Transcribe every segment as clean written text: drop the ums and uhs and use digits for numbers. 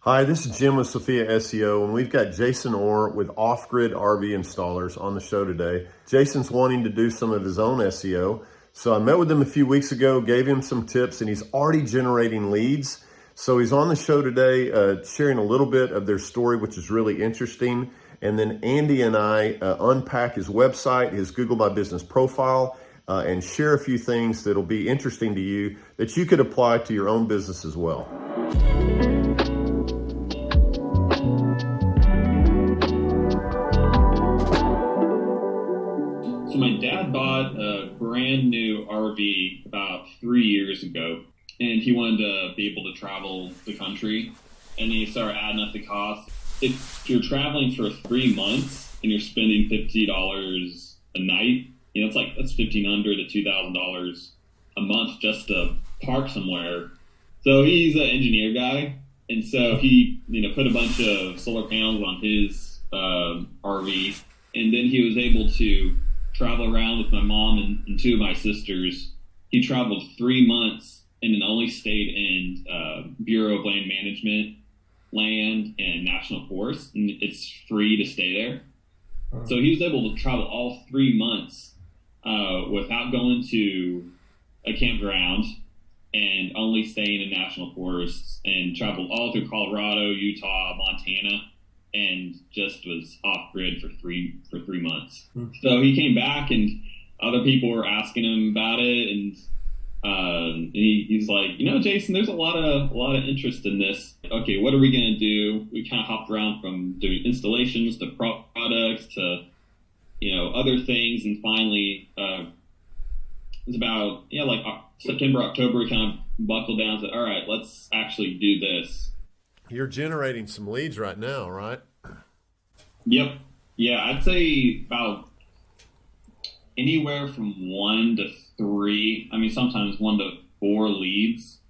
Hi, this is Jim with Sophia SEO, and we've got Jason Orr with Off-Grid RV Installers on the show today. Jason's wanting to do some of his own SEO, so I met with him a few weeks ago, gave him some tips, and he's already generating leads. So he's on the show today sharing a little bit of their story, which is really interesting. And then Andy and I unpack his website, his Google My Business profile, and share a few things that'll be interesting to you that you could apply to your own business as well. So my dad bought a brand new RV about 3 years ago, and he wanted to be able to travel the country, and he started adding up the cost. If you're traveling for 3 months and you're spending $50 a night, that's $1,500 to $2,000 a month just to park somewhere. So he's an engineer guy, and so he put a bunch of solar panels on his RV, and then he was able to travel around with my mom and two of my sisters. He traveled 3 months and then only stayed in Bureau of Land Management, land, and National Forest, and it's free to stay there. So he was able to travel all 3 months without going to a campground and only staying in national forests, and traveled all through Colorado, Utah, Montana, and just was off grid for three months. So he came back, and other people were asking him about it, and he's like, Jason, there's a lot of interest in this. Okay, what are we gonna do? We kind of hopped around from doing installations to products to other things, and finally it was about September, October, we kind of buckled down and said, all right, let's actually do this. You're generating some leads right now, right? Yep. Yeah, I'd say about anywhere from 1 to 3. I mean, sometimes 1 to 4 leads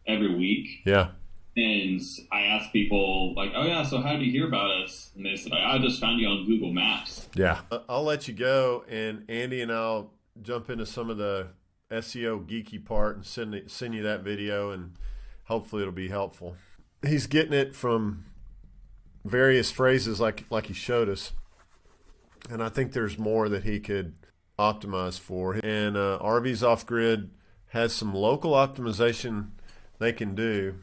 every week. Yeah. And I ask people like, oh yeah, so how did you hear about us? And they say, I just found you on Google Maps. Yeah. I'll let you go, and Andy and I'll jump into some of the SEO geeky part and send you that video, and hopefully it'll be helpful. He's getting it from various phrases like he showed us, and I think there's more that he could optimize for. And RVs Off Grid has some local optimization they can do.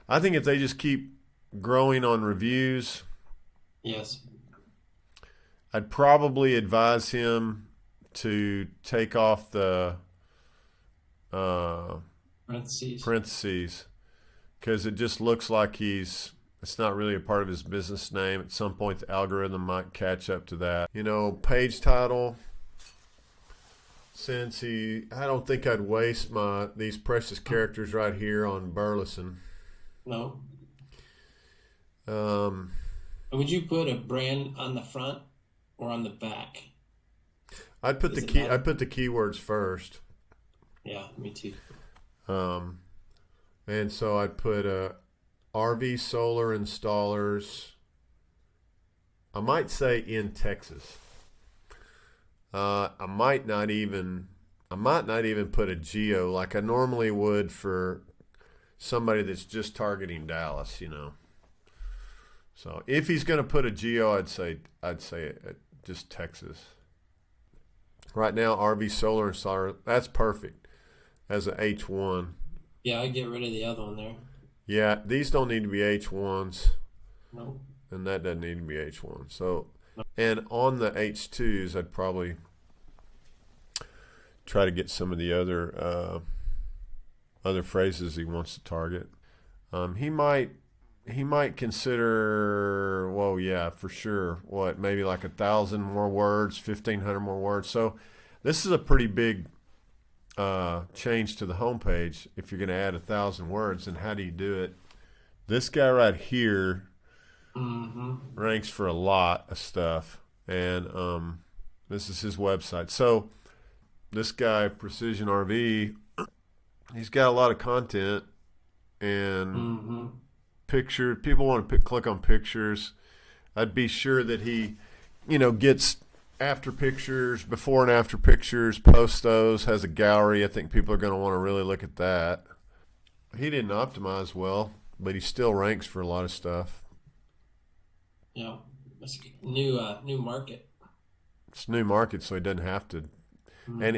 I think if they just keep growing on reviews, yes, I'd probably advise him to take off the parentheses, because it just looks like it's not really a part of his business name. At some point, the algorithm might catch up to that. Page title, I don't think I'd waste these precious characters right here on Burleson. No. Would you put a brand on the front or on the back? I'd put the keywords first. Yeah, me too. And so I'd put RV solar installers. I might say in Texas. I might not even put a geo like I normally would for somebody that's just targeting Dallas, So if he's going to put a geo, I'd say just Texas. Right now, RV solar installer, that's perfect as an H1. Yeah, I'd get rid of the other one there. Yeah, these don't need to be H1s. No. And that doesn't need to be H1. So, and on the H2s, I'd probably try to get some of the other phrases he wants to target. He might consider, well, yeah, for sure, maybe like 1,000 more words, 1,500 more words. So this is a pretty big change to the homepage. If you're going to add 1,000 words, then how do you do it? This guy right here ranks for a lot of stuff, and this is his website. So this guy, Precision RV, he's got a lot of content and pictures. People want to click on pictures. I'd be sure that he, gets after pictures, before and after pictures, posts those, has a gallery. I think people are going to want to really look at that. He didn't optimize well. but he still ranks for a lot of stuff. Yeah, that's a new market. It's a new market, so he doesn't have to. Mm-hmm. And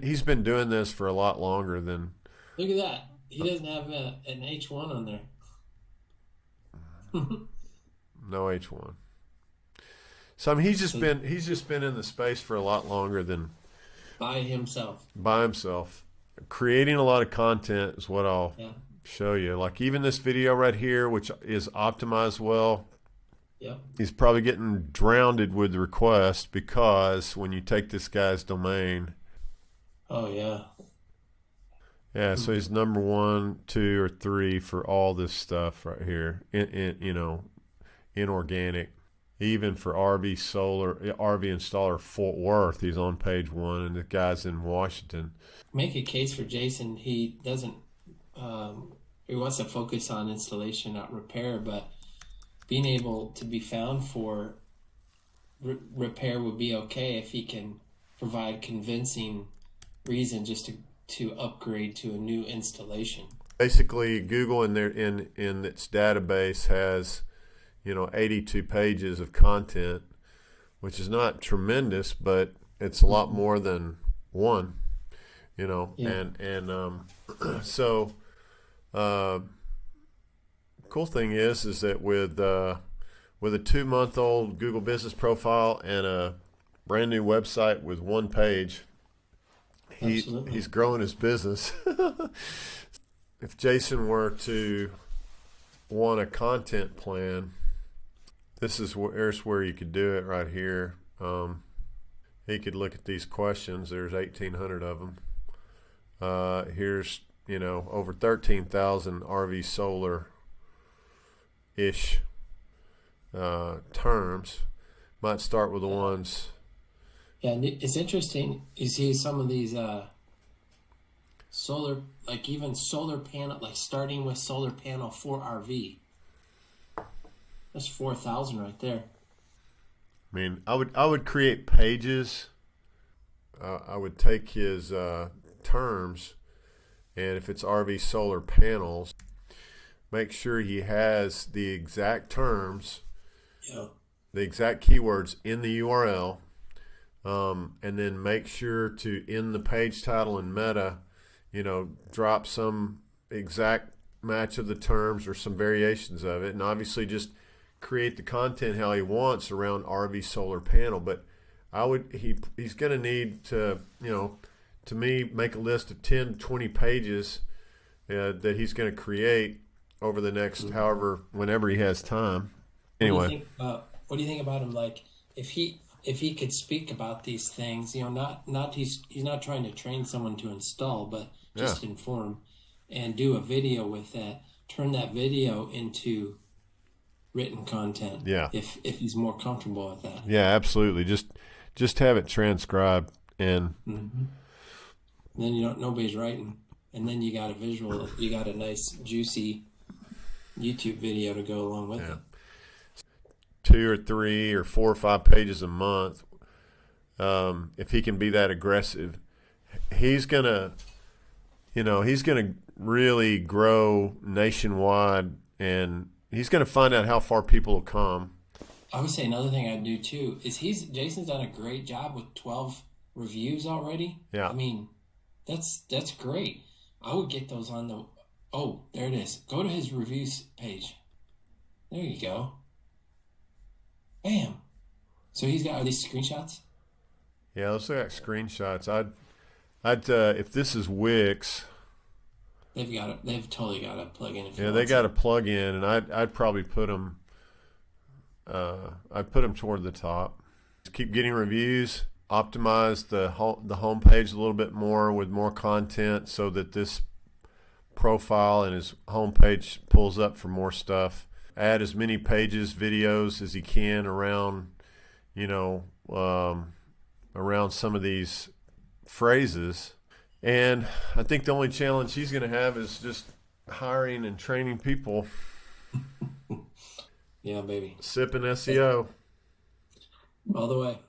he's been doing this for a lot longer than. Look at that. He doesn't have an H1 on there. No H1. So I mean, he's just been in the space for a lot longer than by himself. Creating a lot of content is what I'll show you. Like even this video right here, which is optimized well. Yep. He's probably getting drowned with requests because when you take this guy's domain. Oh yeah. Yeah, so he's number 1, 2, or 3 for all this stuff right here. In organic. Even for RV installer Fort Worth, he's on page 1, and the guy's in Washington. Make a case for Jason. He doesn't. He wants to focus on installation, not repair, but being able to be found for repair would be okay if he can provide convincing reason just to upgrade to a new installation. Basically, Google in its database has 82 pages of content, which is not tremendous, but it's a lot more than one. So cool thing is that with a 2-month-old Google business profile and a brand new website with 1 page, he's growing his business. If Jason were to want a content plan, here's where you could do it right here. He could look at these questions. There's 1,800 of them. Here's over 13,000 RV solar-ish terms. Might start with the ones. Yeah, it's interesting. You see some of these solar, like even solar panel, like starting with solar panel for RV. That's 4,000 right there. I mean, I would create pages. I would take his terms, and if it's RV solar panels, make sure he has the exact terms, the exact keywords in the URL, and then make sure to, in the page title and meta, drop some exact match of the terms or some variations of it, and obviously just create the content how he wants around RV solar panel. But he's going to need to, to me, make a list of 10, 20 pages that he's going to create over the next whenever he has time. Anyway, what do you think about him? Like if he could speak about these things, he's not trying to train someone to install, but just inform, and do a video with that. Turn that video into written content. Yeah. If he's more comfortable with that. Yeah, absolutely. Just have it transcribed, and then nobody's writing, and then you got a visual. You got a nice juicy YouTube video to go along with it. 2 or 3 or 4 or 5 pages a month. If he can be that aggressive, he's gonna really grow nationwide, and he's gonna find out how far people will come. I would say another thing I'd do too is Jason's done a great job with 12 reviews already. Yeah. I mean, that's great. I would get those on the. Oh, there it is. Go to his reviews page. There you go. Bam. So are these screenshots? Yeah, those are screenshots. I'd if this is Wix, they've totally got a plug-in. Yeah, they got a plug-in, and I'd probably put them. I'd put them toward the top. Just keep getting reviews. Optimize the homepage a little bit more with more content, so that this profile and his homepage pulls up for more stuff. Add as many pages, videos as he can around, around some of these phrases. And I think the only challenge he's going to have is just hiring and training people. Yeah, baby. Sip-N-SEO. All the way.